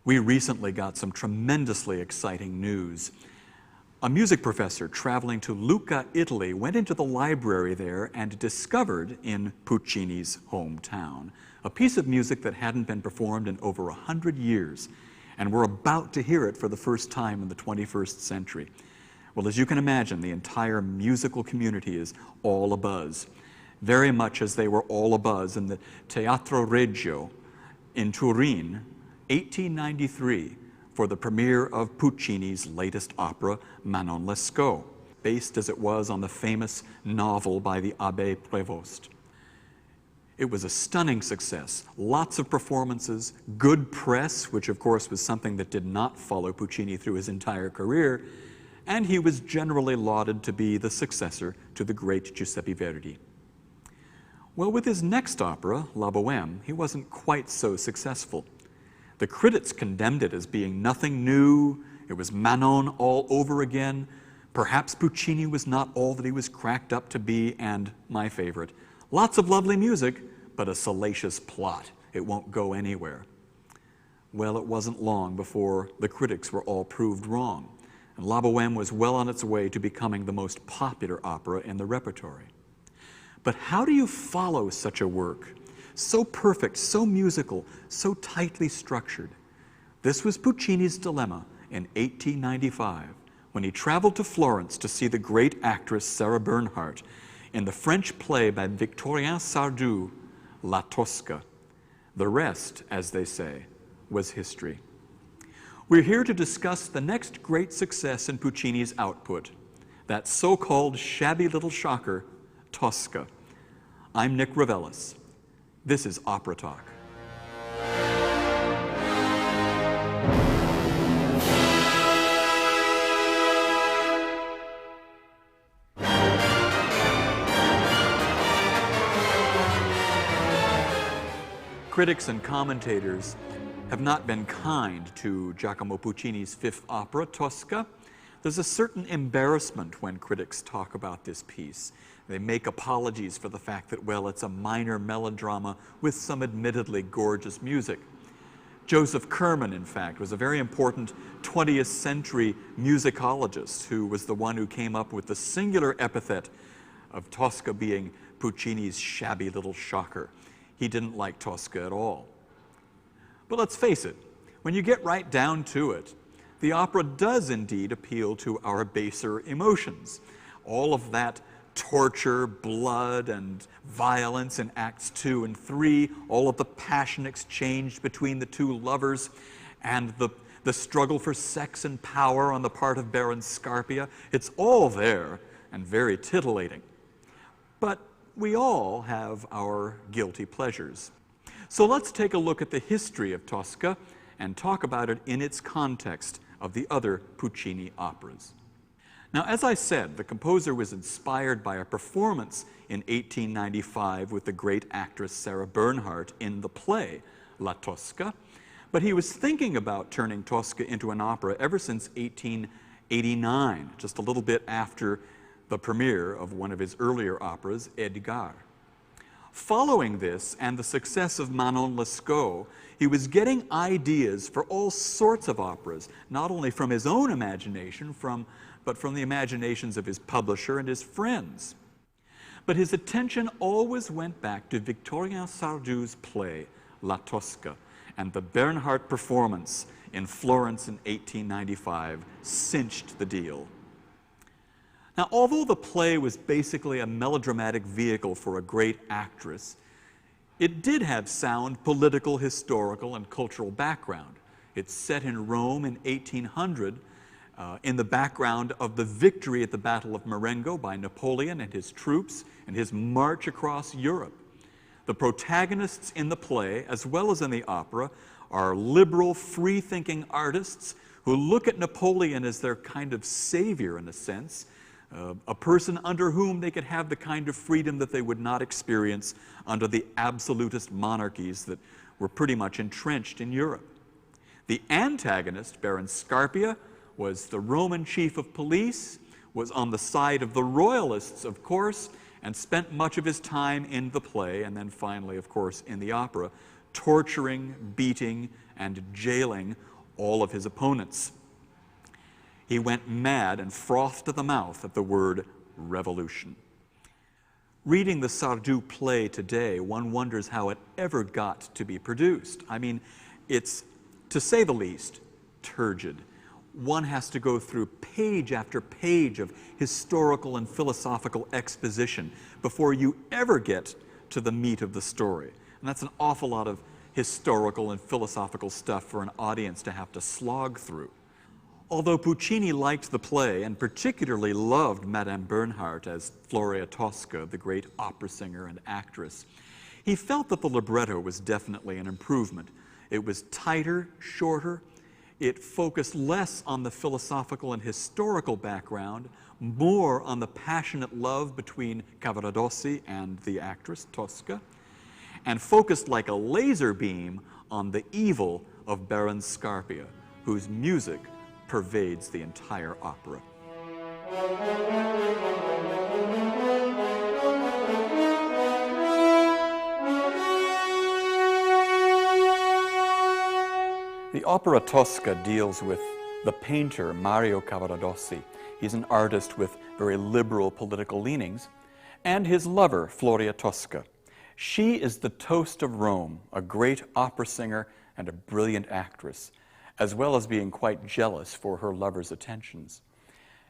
We recently got some tremendously exciting news. A music professor traveling to Lucca, Italy, went into the library there and discovered in Puccini's hometown a piece of music that hadn't been performed in over 100 years, and we're about to hear it for the first time in the 21st century. Well, as you can imagine, the entire musical community is all abuzz, very much as they were all abuzz in the Teatro Regio in Turin, 1893, for the premiere of Puccini's latest opera, Manon Lescaut, based as it was on the famous novel by the Abbé Prévost. It was a stunning success, lots of performances, good press, which of course was something that did not follow Puccini through his entire career, and he was generally lauded to be the successor to the great Giuseppe Verdi. Well, with his next opera, La Bohème, he wasn't quite so successful. The critics condemned it as being nothing new. It was Manon all over again. Perhaps Puccini was not all that he was cracked up to be, and my favorite, lots of lovely music, but a salacious plot. It won't go anywhere. Well, it wasn't long before the critics were all proved wrong, and La Bohème was well on its way to becoming the most popular opera in the repertory. But how do you follow such a work? So perfect, so musical, so tightly structured. This was Puccini's dilemma in 1895, when he traveled to Florence to see the great actress Sarah Bernhardt in the French play by Victorien Sardou, La Tosca. The rest, as they say, was history. We're here to discuss the next great success in Puccini's output, that so-called shabby little shocker, Tosca. I'm Nick Reveles. This is OperaTalk. Critics and commentators have not been kind to Giacomo Puccini's fifth opera, Tosca. There's a certain embarrassment when critics talk about this piece. They make apologies for the fact that, well, it's a minor melodrama with some admittedly gorgeous music. Joseph Kerman, in fact, was a very important 20th century musicologist who was the one who came up with the singular epithet of Tosca being Puccini's shabby little shocker. He didn't like Tosca at all. But let's face it, when you get right down to it, the opera does indeed appeal to our baser emotions. All of that torture, blood, and violence in Acts 2 and 3, all of the passion exchanged between the two lovers, and the struggle for sex and power on the part of Baron Scarpia. It's all there and very titillating. But we all have our guilty pleasures. So let's take a look at the history of Tosca and talk about it in its context of the other Puccini operas. Now, as I said, the composer was inspired by a performance in 1895 with the great actress Sarah Bernhardt in the play La Tosca, but he was thinking about turning Tosca into an opera ever since 1889, just a little bit after the premiere of one of his earlier operas, Edgar. Following this and the success of Manon Lescaut, he was getting ideas for all sorts of operas, not only from his own imagination, but from the imaginations of his publisher and his friends. But his attention always went back to Victorien Sardou's play, La Tosca, and the Bernhardt performance in Florence in 1895 cinched the deal. Now, although the play was basically a melodramatic vehicle for a great actress, it did have sound political, historical, and cultural background. It's set in Rome in 1800, in the background of the victory at the Battle of Marengo by Napoleon and his troops and his march across Europe. The protagonists in the play, as well as in the opera, are liberal, free-thinking artists who look at Napoleon as their kind of savior, in a sense, a person under whom they could have the kind of freedom that they would not experience under the absolutist monarchies that were pretty much entrenched in Europe. The antagonist, Baron Scarpia, was the Roman chief of police, was on the side of the royalists, of course, and spent much of his time in the play, and then finally, of course, in the opera, torturing, beating, and jailing all of his opponents. He went mad and frothed at the mouth at the word revolution. Reading the Sardou play today, one wonders how it ever got to be produced. I mean, it's, to say the least, turgid. One has to go through page after page of historical and philosophical exposition before you ever get to the meat of the story. And that's an awful lot of historical and philosophical stuff for an audience to have to slog through. Although Puccini liked the play and particularly loved Madame Bernhardt as Floria Tosca, the great opera singer and actress, he felt that the libretto was definitely an improvement. It was tighter, shorter. It focused less on the philosophical and historical background, more on the passionate love between Cavaradossi and the actress Tosca, and focused like a laser beam on the evil of Baron Scarpia, whose music pervades the entire opera. The opera Tosca deals with the painter Mario Cavaradossi. He's an artist with very liberal political leanings, and his lover, Floria Tosca. She is the toast of Rome, a great opera singer and a brilliant actress, as well as being quite jealous for her lover's attentions.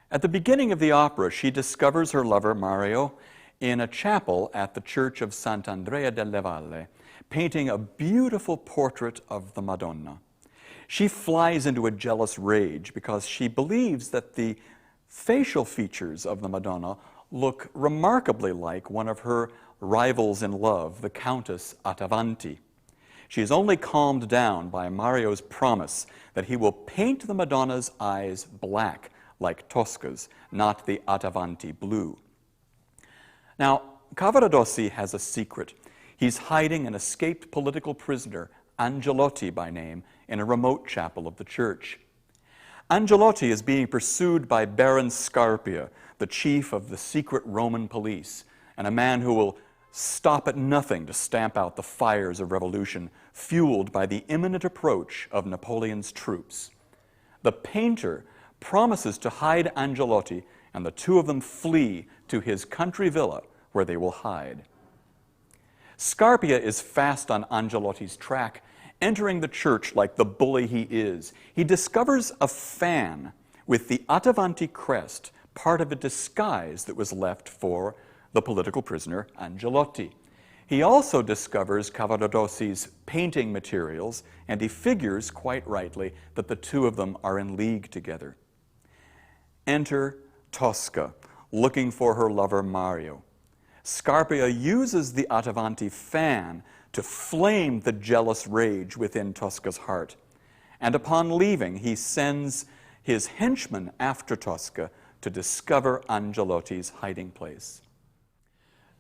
At the beginning of the opera, she discovers her lover, Mario, in a chapel at the church of Sant'Andrea delle Valle, painting a beautiful portrait of the Madonna. She flies into a jealous rage because she believes that the facial features of the Madonna look remarkably like one of her rivals in love, the Countess Attavanti. She is only calmed down by Mario's promise that he will paint the Madonna's eyes black, like Tosca's, not the Attavanti blue. Now, Cavaradossi has a secret. He's hiding an escaped political prisoner, Angelotti by name, in a remote chapel of the church. Angelotti is being pursued by Baron Scarpia, the chief of the secret Roman police, and a man who will stop at nothing to stamp out the fires of revolution, fueled by the imminent approach of Napoleon's troops. The painter promises to hide Angelotti, and the two of them flee to his country villa, where they will hide. Scarpia is fast on Angelotti's track, entering the church like the bully he is. He discovers a fan with the Attavanti crest, part of a disguise that was left for the political prisoner Angelotti. He also discovers Cavaradossi's painting materials, and he figures, quite rightly, that the two of them are in league together. Enter Tosca, looking for her lover Mario. Scarpia uses the Attavanti fan to flame the jealous rage within Tosca's heart. And upon leaving, he sends his henchmen after Tosca to discover Angelotti's hiding place.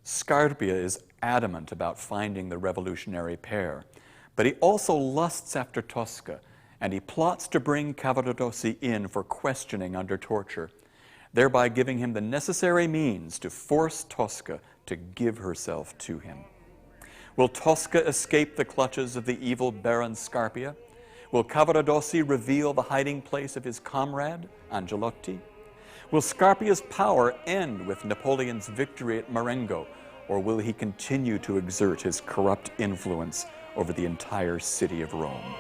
Scarpia is adamant about finding the revolutionary pair, but he also lusts after Tosca, and he plots to bring Cavaradossi in for questioning under torture, thereby giving him the necessary means to force Tosca to give herself to him. Will Tosca escape the clutches of the evil Baron Scarpia? Will Cavaradossi reveal the hiding place of his comrade, Angelotti? Will Scarpia's power end with Napoleon's victory at Marengo, or will he continue to exert his corrupt influence over the entire city of Rome?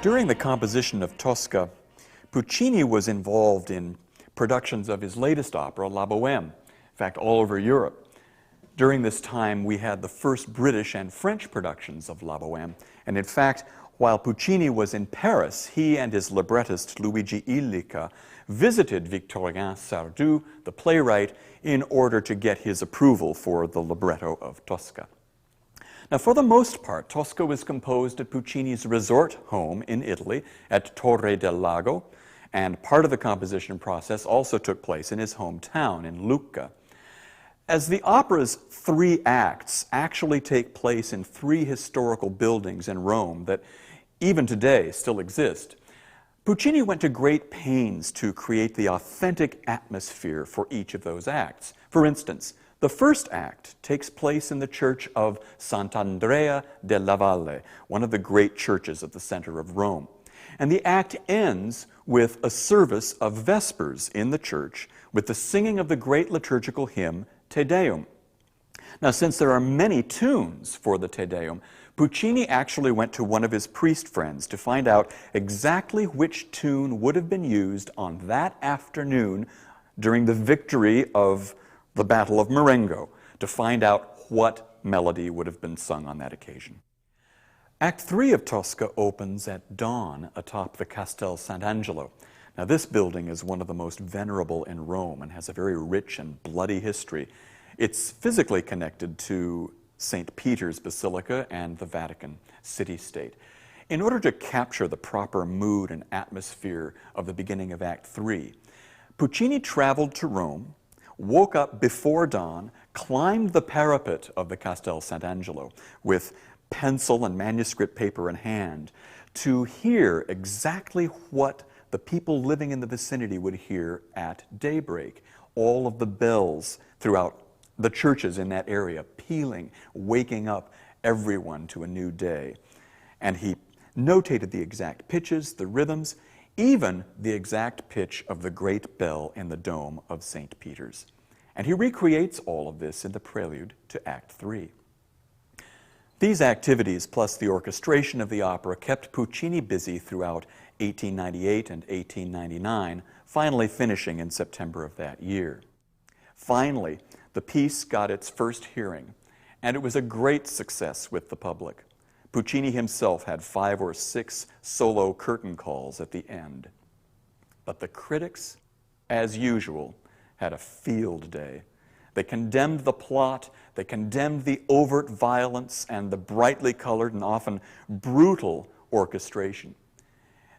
During the composition of Tosca, Puccini was involved in productions of his latest opera, La Bohème, in fact, all over Europe. During this time, we had the first British and French productions of La Bohème, and in fact, while Puccini was in Paris, he and his librettist Luigi Illica visited Victorien Sardou, the playwright, in order to get his approval for the libretto of Tosca. Now, for the most part, Tosca was composed at Puccini's resort home in Italy at Torre del Lago, and part of the composition process also took place in his hometown in Lucca. As the opera's three acts actually take place in three historical buildings in Rome that even today still exist, Puccini went to great pains to create the authentic atmosphere for each of those acts. For instance, the first act takes place in the church of Sant'Andrea della Valle, one of the great churches at the center of Rome. And the act ends with a service of Vespers in the church with the singing of the great liturgical hymn Te Deum. Now, since there are many tunes for the Te Deum, Puccini actually went to one of his priest friends to find out exactly which tune would have been used on that afternoon during the victory of the Battle of Marengo, to find out what melody would have been sung on that occasion. Act 3 of Tosca opens at dawn atop the Castel Sant'Angelo. Now, this building is one of the most venerable in Rome and has a very rich and bloody history. It's physically connected to St. Peter's Basilica and the Vatican city-state. In order to capture the proper mood and atmosphere of the beginning of Act 3, Puccini traveled to Rome, woke up before dawn, climbed the parapet of the Castel Sant'Angelo with pencil and manuscript paper in hand to hear exactly what the people living in the vicinity would hear at daybreak. All of the bells throughout the churches in that area pealing, waking up everyone to a new day. And he notated the exact pitches, the rhythms, even the exact pitch of the great bell in the dome of St. Peter's. And he recreates all of this in the prelude to Act 3. These activities, plus the orchestration of the opera, kept Puccini busy throughout 1898 and 1899, finally finishing in September of that year. Finally, the piece got its first hearing, and it was a great success with the public. Puccini himself had 5 or 6 solo curtain calls at the end. But the critics, as usual, had a field day. They condemned the plot, they condemned the overt violence and the brightly colored and often brutal orchestration.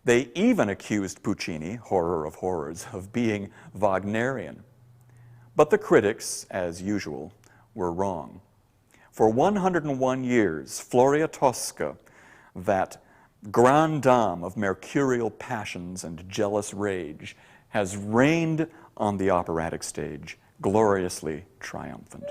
They even accused Puccini, horror of horrors, of being Wagnerian. But the critics, as usual, were wrong. For 101 years, Floria Tosca, that grande dame of mercurial passions and jealous rage, has reigned on the operatic stage, gloriously triumphant.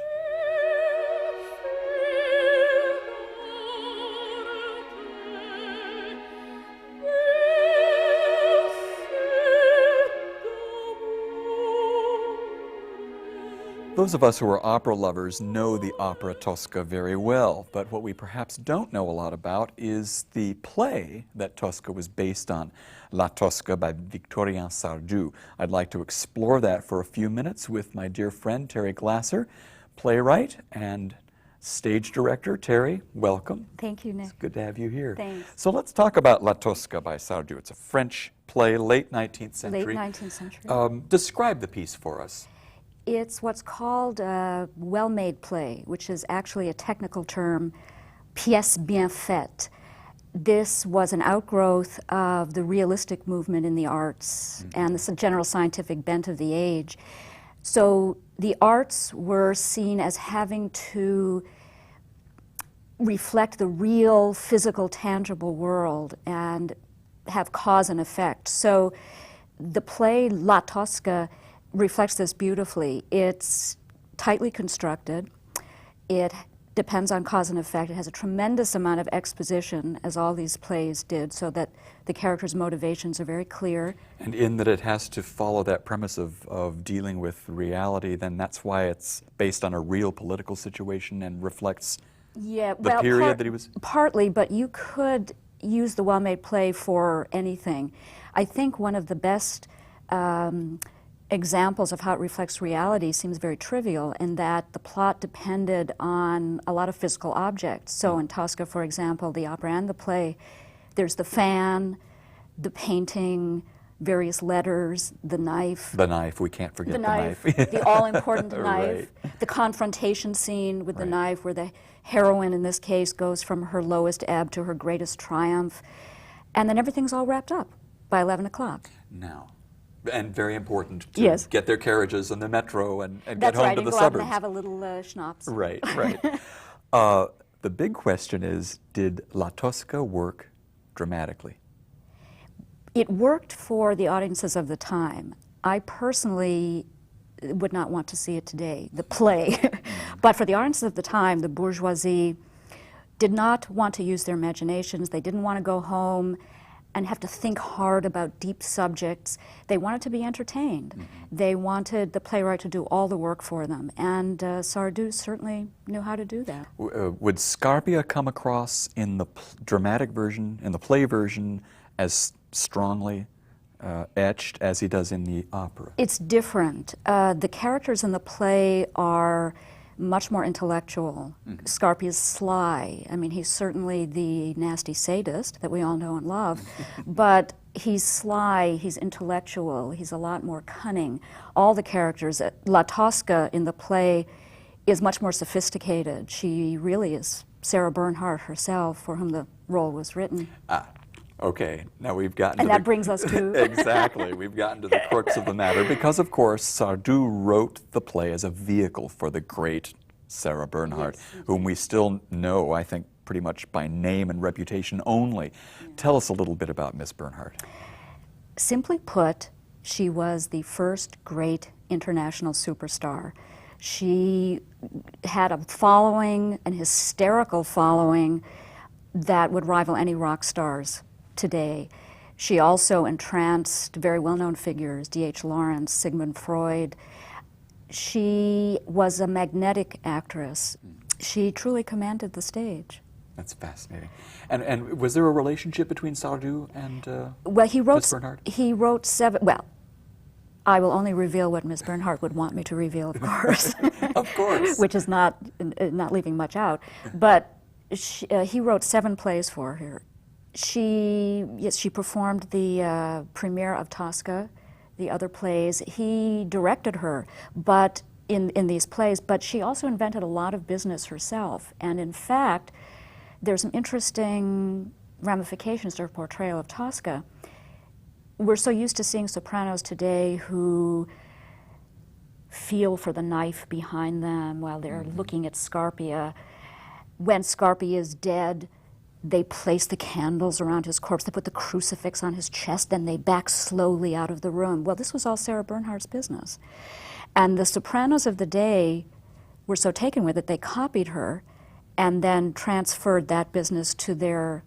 Those of us who are opera lovers know the opera Tosca very well, but what we perhaps don't know a lot about is the play that Tosca was based on, La Tosca by Victorien Sardou. I'd like to explore that for a few minutes with my dear friend Terry Glasser, playwright and stage director. Terry, welcome. Thank you, Nick. It's good to have you here. Thanks. So let's talk about La Tosca by Sardou. It's a French play, late 19th century. Late 19th century. Describe the piece for us. It's what's called a well-made play, which is actually a technical term, pièce bien faite. This was an outgrowth of the realistic movement in the arts and the general scientific bent of the age. So the arts were seen as having to reflect the real, physical, tangible world and have cause and effect. So the play La Tosca reflects this beautifully. It's tightly constructed. It depends on cause and effect. It has a tremendous amount of exposition, as all these plays did, so that the characters' motivations are very clear. And in that it has to follow that premise of dealing with reality, then that's why it's based on a real political situation and reflects the period that he was... Partly, but you could use the well-made play for anything. I think one of the best examples of how it reflects reality seems very trivial in that the plot depended on a lot of physical objects. So in Tosca, for example, the opera and the play, there's the fan, the painting, various letters, the knife. The knife, we can't forget the knife. The all-important knife, Right. the confrontation scene with the knife where the heroine in this case goes from her lowest ebb to her greatest triumph. And then everything's all wrapped up by 11 o'clock. Now, And very important to Yes. get their carriages and the metro and get That's home right, to and the go suburbs. out and have a little schnapps. Right, right. The big question is, did La Tosca work dramatically? It worked for the audiences of the time. I personally would not want to see it today, the play. But for the audiences of the time, the bourgeoisie did not want to use their imaginations. They didn't want to go home and have to think hard about deep subjects. They wanted to be entertained. They wanted the playwright to do all the work for them. And Sardou certainly knew how to do that. Would Scarpia come across in the dramatic version, in the play version, as strongly etched as he does in the opera? It's different. The characters in the play are much more intellectual. Scarpia's sly. I mean, he's certainly the nasty sadist that we all know and love, but he's sly, he's intellectual, he's a lot more cunning. All the characters, La Tosca in the play is much more sophisticated. She really is Sarah Bernhardt herself, for whom the role was written. Okay, now we've gotten And to that brings us to... Exactly, we've gotten to the crux of the matter, because of course Sardou wrote the play as a vehicle for the great Sarah Bernhardt, whom we still know, I think, pretty much by name and reputation only. Tell us a little bit about Miss Bernhardt. Simply put, she was the first great international superstar. She had a following, an hysterical following, that would rival any rock stars today. She also entranced very well-known figures, D.H. Lawrence, Sigmund Freud. She was a magnetic actress. She truly commanded the stage. That's fascinating. And was there a relationship between Sardou and Well, Miss Bernhardt? he wrote 7, well, I will only reveal what Miss Bernhardt would want me to reveal, of course. Of course. Which is not leaving much out. But he wrote 7 plays for her. She performed the premiere of Tosca, the other plays. He directed her, but in these plays, but she also invented a lot of business herself. And in fact, there's some interesting ramifications to her portrayal of Tosca. We're so used to seeing sopranos today who feel for the knife behind them while they're looking at Scarpia. When Scarpia is dead, they place the candles around his corpse, they put the crucifix on his chest, then they back slowly out of the room. Well, this was all Sarah Bernhardt's business. And the sopranos of the day were so taken with it, they copied her and then transferred that business to their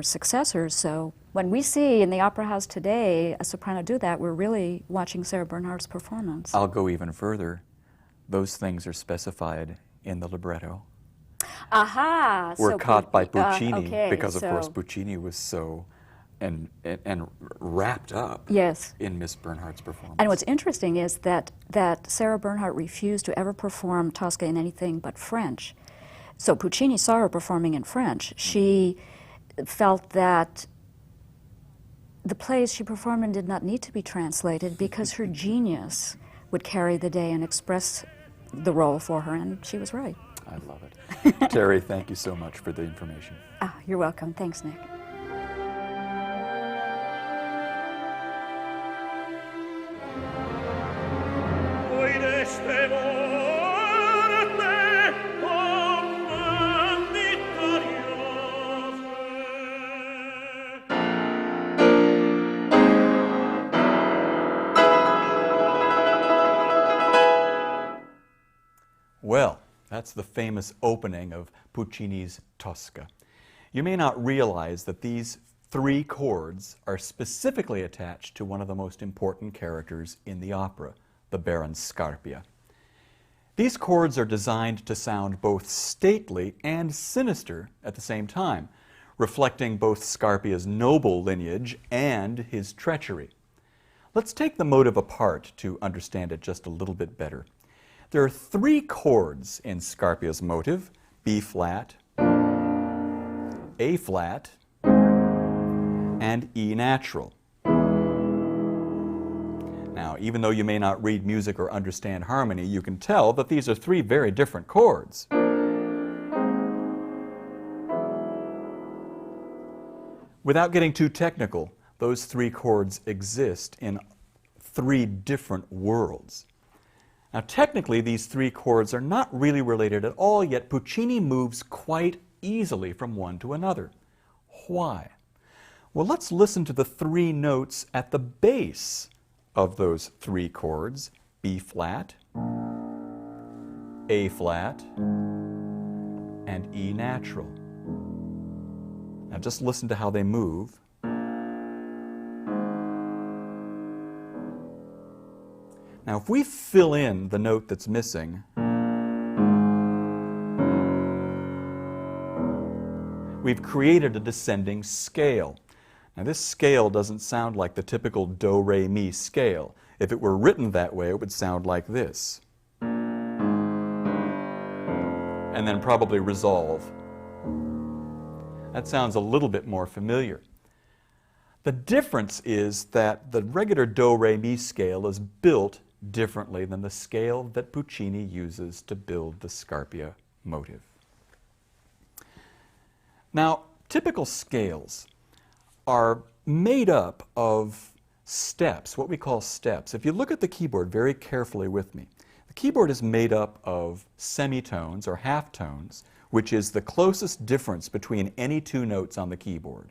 successors. So when we see in the opera house today a soprano do that, we're really watching Sarah Bernhardt's performance. I'll go even further. Those things are specified in the libretto. Aha! Were caught by Puccini, okay, because of course Puccini was so and wrapped up yes. in Miss Bernhardt's performance. And what's interesting is that Sarah Bernhardt refused to ever perform Tosca in anything but French. So Puccini saw her performing in French. She felt that the plays she performed in did not need to be translated because her genius would carry the day and express the role for her, and she was right. I love it. Terry, thank you so much for the information. You're welcome. Thanks, Nick. Well, that's the famous opening of Puccini's Tosca. You may not realize that these 3 chords are specifically attached to one of the most important characters in the opera, the Baron Scarpia. These chords are designed to sound both stately and sinister at the same time, reflecting both Scarpia's noble lineage and his treachery. Let's take the motive apart to understand it just a little bit better. There are 3 chords in Scarpia's motive: B flat, A flat, and E natural. Now, even though you may not read music or understand harmony, you can tell that these are 3 very different chords. Without getting too technical, those 3 chords exist in three different worlds. Now, technically, these three chords are not really related at all, yet Puccini moves quite easily from one to another. Why? Well, let's listen to the three notes at the base of those three chords: B flat, A flat, and E natural. Now just listen to how they move. Now if we fill in the note that's missing, we've created a descending scale. Now this scale doesn't sound like the typical do, re, mi scale. If it were written that way, it would sound like this. And then probably resolve. That sounds a little bit more familiar. The difference is that the regular do, re, mi scale is built differently than the scale that Puccini uses to build the Scarpia motive. Now, typical scales are made up of steps, what we call steps. If you look at the keyboard very carefully with me, the keyboard is made up of semitones or halftones, which is the closest difference between any two notes on the keyboard.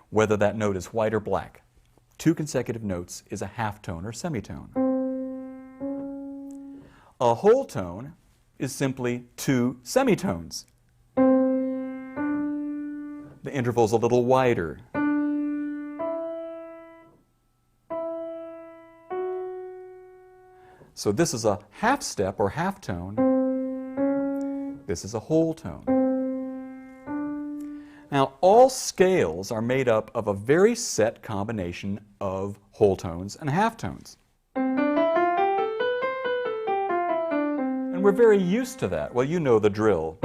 Whether that note is white or black, two consecutive notes is a halftone or semitone. A whole tone is simply two semitones. The interval's a little wider. So this is a half step or half tone. This is a whole tone. Now, all scales are made up of a very set combination of whole tones and half tones. And we're very used to that. Well, you know the drill.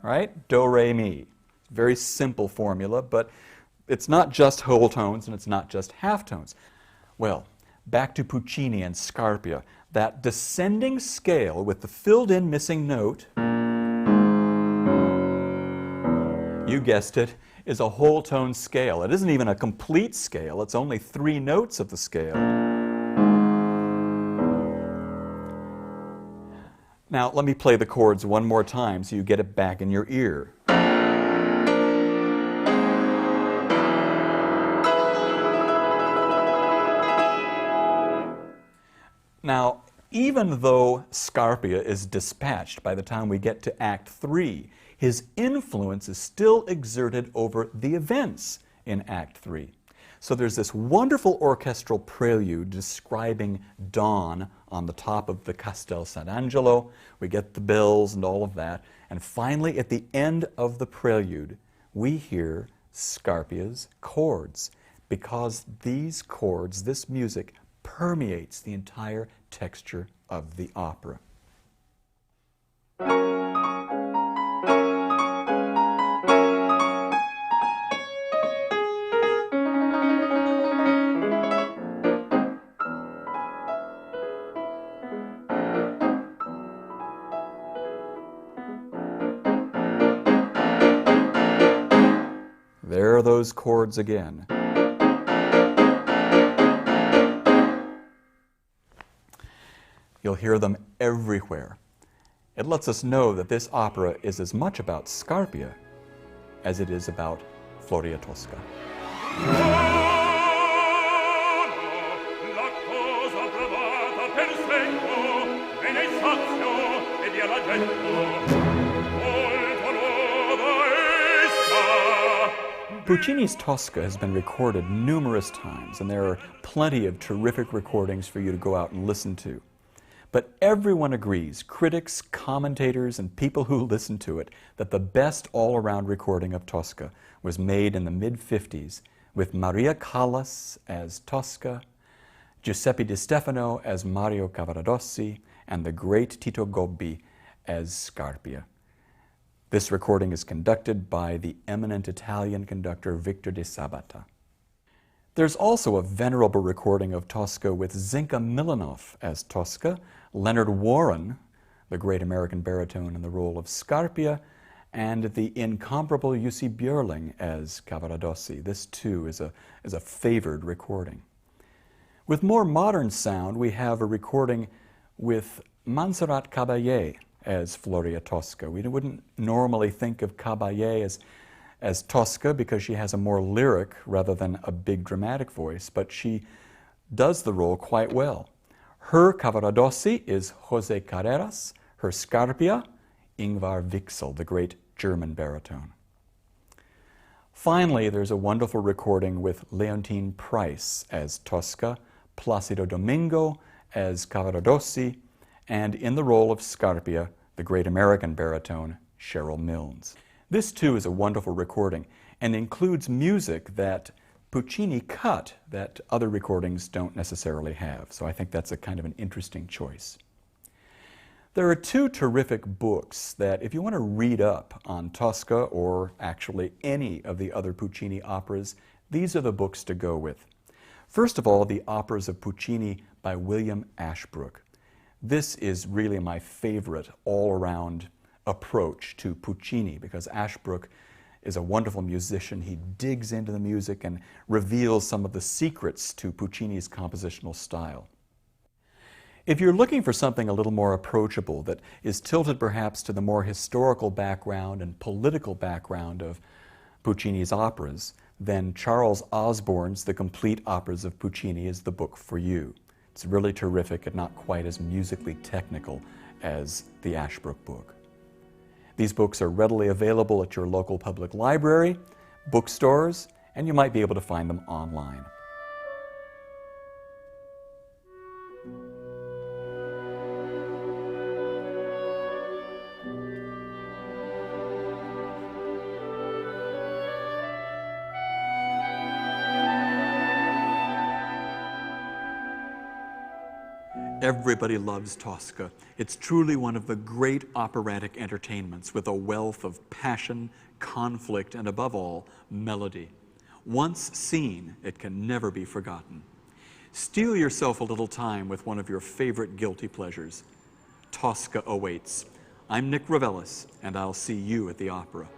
Right? Do, re, mi. Very simple formula, but it's not just whole tones and it's not just half tones. Well, back to Puccini and Scarpia. That descending scale with the filled-in missing note, you guessed it, is a whole tone scale. It isn't even a complete scale. It's only three notes of the scale. Now, let me play the chords one more time so you get it back in your ear. Now, even though Scarpia is dispatched by the time we get to Act 3, his influence is still exerted over the events in Act 3. So there's this wonderful orchestral prelude describing dawn on the top of the Castel Sant'Angelo. We get the bells and all of that. And finally, at the end of the prelude, we hear Scarpia's chords, because these chords, this music, permeates the entire texture of the opera. There are those chords again. You'll hear them everywhere. It lets us know that this opera is as much about Scarpia as it is about Floria Tosca. Puccini's Tosca has been recorded numerous times, and there are plenty of terrific recordings for you to go out and listen to. But everyone agrees, critics, commentators, and people who listen to it, that the best all-around recording of Tosca was made in the mid-50s with Maria Callas as Tosca, Giuseppe Di Stefano as Mario Cavaradossi, and the great Tito Gobbi as Scarpia. This recording is conducted by the eminent Italian conductor Victor de Sabata. There's also a venerable recording of Tosca with Zinka Milanov as Tosca, Leonard Warren, the great American baritone in the role of Scarpia, and the incomparable Jussi Björling as Cavaradossi. This too is a favored recording. With more modern sound, we have a recording with Montserrat Caballé as Floria Tosca. We wouldn't normally think of Caballé as Tosca because she has a more lyric rather than a big dramatic voice, but she does the role quite well. Her Cavaradossi is José Carreras, her Scarpia, Ingvar Wixel, the great German baritone. Finally, there's a wonderful recording with Leontine Price as Tosca, Placido Domingo as Cavaradossi, and in the role of Scarpia, the great American baritone Cheryl Milnes. This too is a wonderful recording and includes music that Puccini cut that other recordings don't necessarily have, so I think that's a kind of an interesting choice. There are two terrific books that if you want to read up on Tosca or actually any of the other Puccini operas, these are the books to go with. First of all, the Operas of Puccini by William Ashbrook. This is really my favorite all-around approach to Puccini because Ashbrook is a wonderful musician. He digs into the music and reveals some of the secrets to Puccini's compositional style. If you're looking for something a little more approachable that is tilted perhaps to the more historical background and political background of Puccini's operas, then Charles Osborne's The Complete Operas of Puccini is the book for you. It's really terrific and not quite as musically technical as the Ashbrook book. These books are readily available at your local public library, bookstores, and you might be able to find them online. Everybody loves Tosca. It's truly one of the great operatic entertainments with a wealth of passion, conflict, and above all, melody. Once seen, it can never be forgotten. Steal yourself a little time with one of your favorite guilty pleasures. Tosca awaits. I'm Nick Reveles, and I'll see you at the opera.